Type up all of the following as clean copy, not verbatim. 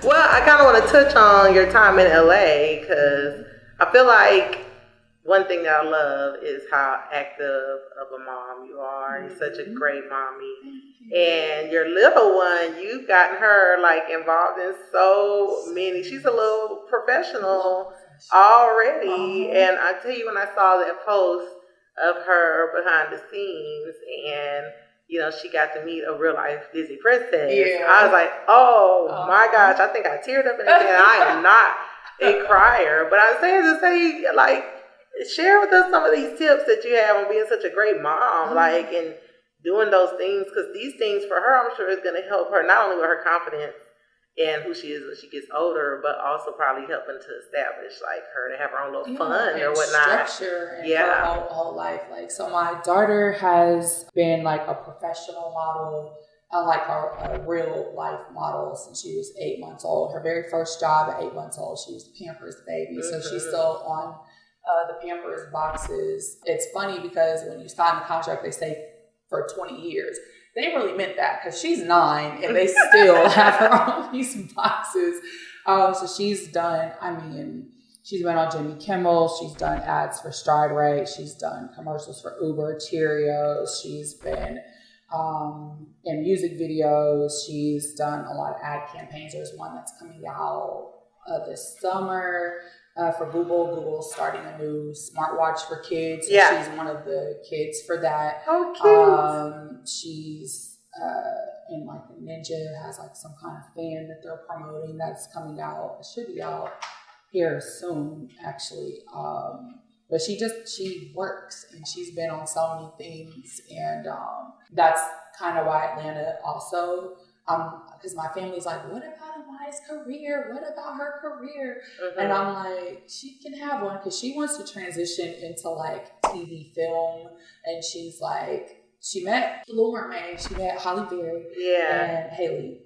Well, I kind of want to touch on your time in LA because I feel like one thing that I love is how active of a mom you are. You're such a great mommy. And your little one, you've gotten her like involved in so many. She's a little professional already. And I tell you, when I saw that post of her behind the scenes and she got to meet a real life Disney princess. Yeah. I was like, oh my gosh, I think I teared up and everything. I am not a crier. But I'm saying to say, like, share with us some of these tips that you have on being such a great mom, like, and doing those things, because these things for her, I'm sure, is going to help her not only with her confidence and who she is when she gets older, but also probably helping to establish like her to have her own little fun or whatnot. Structure in her whole life. Like, so my daughter has been like a professional model, like a real life model since she was 8 months old. Her very first job at 8 months old, she was the Pampers baby. So she's still on the Pampers boxes. It's funny because when you sign the contract, they say for 20 years. They really meant that because she's 9 and they still have her on these boxes. So she's done, she's been on Jimmy Kimmel. She's done ads for Stride Rite. She's done commercials for Uber, Cheerios. She's been in music videos. She's done a lot of ad campaigns. There's one that's coming out this summer for Google. Google's starting a new smartwatch for kids. So she's one of the kids for that. Oh, cute. She's in like the Ninja, has like some kind of fan that they're promoting that's coming out. It should be out here soon, actually. But she works and she's been on so many things, and that's kind of why Atlanta also, because my family's like, what about Amaya's career? What about her career? Mm-hmm. And I'm like, she can have one because she wants to transition into like TV film, and she's like, she met Little Mermaid, she met Halle Berry, and Haley.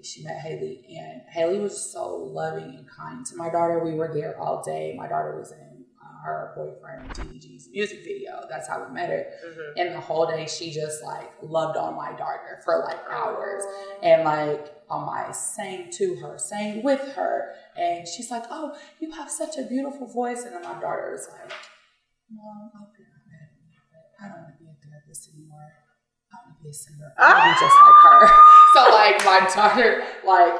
She met Haley, and Haley was so loving and kind to my daughter. We were there all day. My daughter was in her boyfriend DDG's music video. That's how we met her. Mm-hmm. And the whole day, she just like loved on my daughter for like hours, and like I sang to her, sang with her, and she's like, "Oh, you have such a beautiful voice," and then my daughter was like, "Mom, I'll be right back. I don't want to be a therapist anymore. I want to be a singer. I want to be just like her." So like my daughter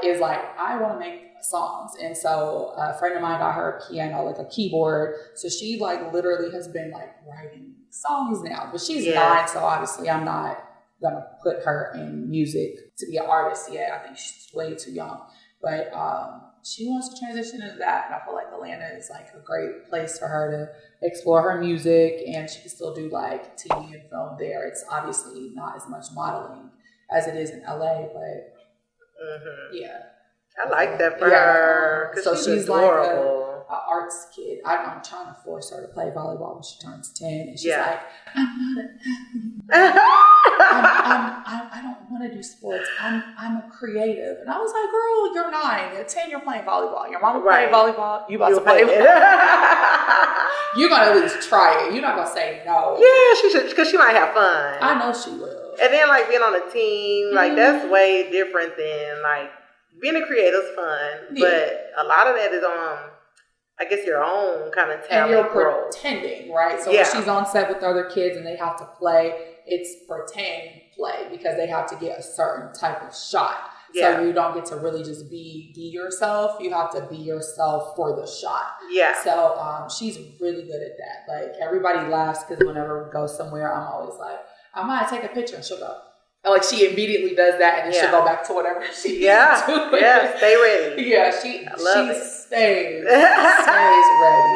is like, I want to make songs. And so a friend of mine got her a piano, like a keyboard. So she like literally has been like writing songs now. But she's 9, so obviously I'm not gonna put her in music to be an artist yet. I think she's way too young. But she wants to transition into that, and I feel like Atlanta is like a great place for her to explore her music, and she can still do like TV and film there. It's obviously not as much modeling as it is in LA, but I like that for her. So she's adorable. Like an arts kid. I'm trying to force her to play volleyball when she turns 10, and she's like, I'm not an athlete. I don't want to do sports. I'm a creative. And I was like, girl, you're 9. At 10, you're playing volleyball. Your mama playing volleyball. You about to play it. You're going to at least try it. You're not going to say no. Yeah, she should, because she might have fun. I know she will. And then like being on a team, like that's way different than like being a creative's fun. But a lot of that is on, I guess, your own kind of talent. And you're pretending, right? So when she's on set with other kids and they have to play, it's pretend play because they have to get a certain type of shot. So you don't get to really just be yourself. You have to be yourself for the shot. Yeah. So she's really good at that. Like everybody laughs because whenever we go somewhere, I'm always like, I might take a picture, and she'll go. And like she immediately does that, and then she'll go back to whatever she's doing. Yeah, stay ready. Yeah, she stays ready.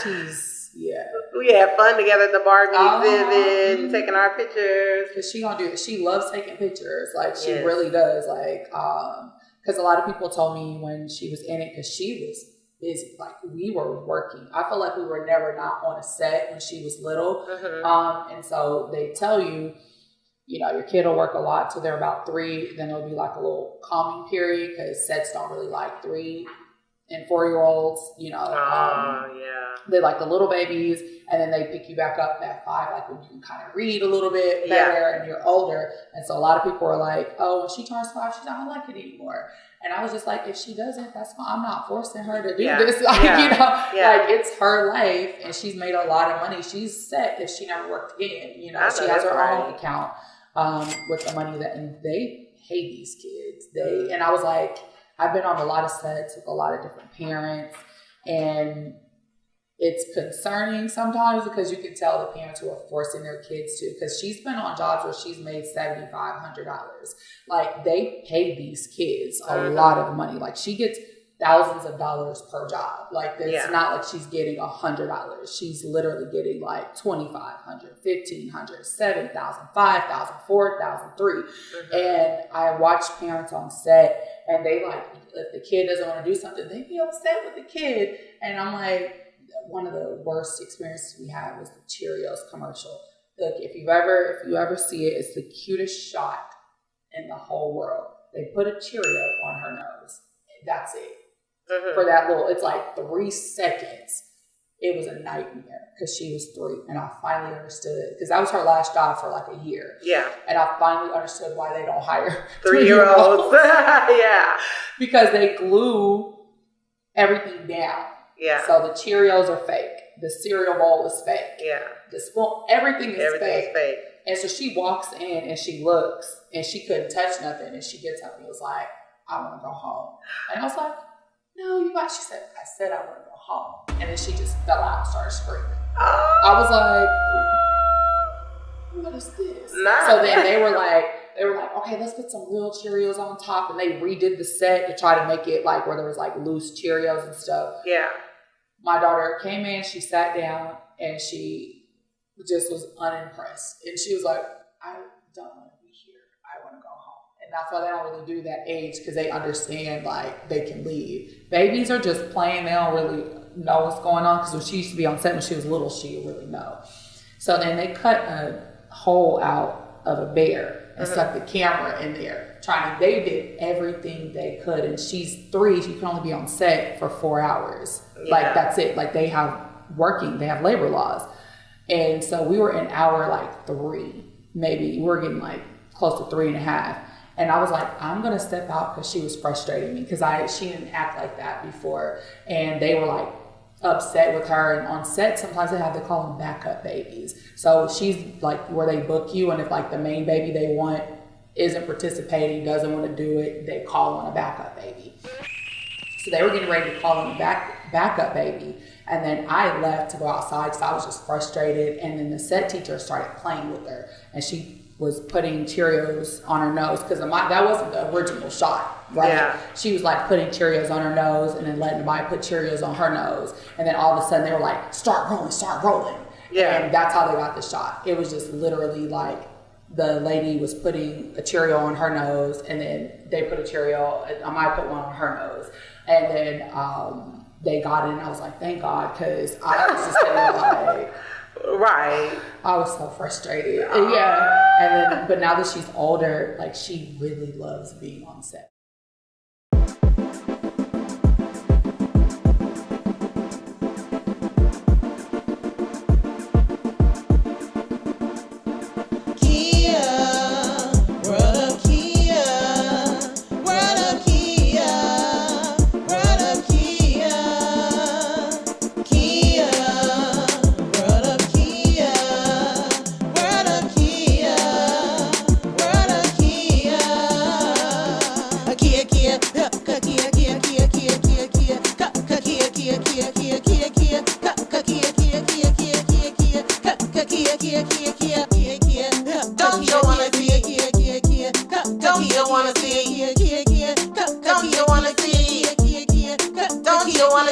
She's We had fun together at the Barbie exhibit, taking our pictures. Because she gonna do it. She loves taking pictures. Like she really does. Like because a lot of people told me when she was in it, because she was busy. Like we were working. I feel like we were never not on a set when she was little. Mm-hmm. And so they tell you, your kid will work a lot till they're about 3. Then it'll be like a little calming period because sets don't really like 3 and 4-year-olds, they like the little babies, and then they pick you back up at 5, like when you can kind of read a little bit better and you're older. And so a lot of people are like, oh, when she turns 5, she's not like it anymore. And I was just like, if she doesn't, that's fine. I'm not forcing her to do this. Like, like it's her life, and she's made a lot of money. She's set if she never worked again. She has her own account with the money and they pay these kids. And I was like, I've been on a lot of sets with a lot of different parents, and it's concerning sometimes because you can tell the parents who are forcing their kids to, because she's been on jobs where she's made $7,500. Like, they pay these kids a lot of money. Like, she gets thousands of dollars per job. Like, it's not like she's getting $100. She's literally getting like $2,500, $1,500, $7,000, $5,000, $4,000, $3,000. And I watch parents on set, and they like, if the kid doesn't want to do something, they be upset with the kid. And I'm like, one of the worst experiences we had was the Cheerios commercial. Look, if you ever see it, it's the cutest shot in the whole world. They put a Cheerio on her nose. That's it. For that little, it's like 3 seconds. It was a nightmare because she was 3, and I finally understood it because that was her last job for like a year. Yeah, and I finally understood why they don't hire 3-year-olds. Because they glue everything down. Yeah. So the Cheerios are fake. The cereal bowl is fake. Yeah. The spoon, everything is fake. And so she walks in and she looks and she couldn't touch nothing, and she gets up and was like, "I want to go home." And I was like, "No, you got." She said, "I said I want to go home." And then she just fell out and started screaming. I was like, "What is this?" So then they were like, "Okay, let's put some real Cheerios on top." And they redid the set to try to make it like where there was like loose Cheerios and stuff. Yeah. My daughter came in, she sat down, and she just was unimpressed. And she was like, "I don't want to be here. I want to go home." And that's why they don't really do that age, because they understand like they can leave. Babies are just playing. They don't really know what's going on, because when she used to be on set when she was little, she would really know. So then they cut a hole out of a bear and stuck the camera in there. They did everything they could, and she's 3. She can only be on set for 4 hours. Like, that's it. Like, they have labor laws. And so we were in hour like 3, maybe. We were getting like close to 3.5. And I was like, I'm going to step out, because she was frustrating me, because she didn't act like that before. And they were like upset with her. And on set, sometimes they have to call them backup babies. So she's like where they book you, and if like the main baby they want isn't participating, doesn't want to do it, they call on a backup baby. So they were getting ready to call on a backup baby. And then I left to go outside because I was just frustrated. And then the set teacher started playing with her, and she was putting Cheerios on her nose, because that wasn't the original shot, right? Yeah. She was like putting Cheerios on her nose and then letting Maya put Cheerios on her nose. And then all of a sudden they were like, start rolling. Yeah. And that's how they got the shot. It was just literally like the lady was putting a Cheerio on her nose, and then they put a Cheerio, I might put one on her nose. And then they got it, and I was like, thank God, because I was just like, right. I was so frustrated. Yeah. And then, but now that she's older, like, she really loves being on set. Don't you wanna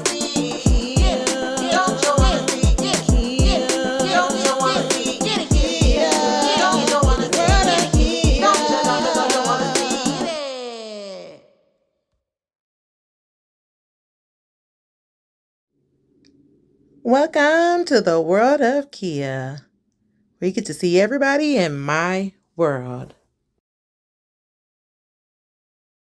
see? Welcome to the world of Kia, where you get to see everybody in my world.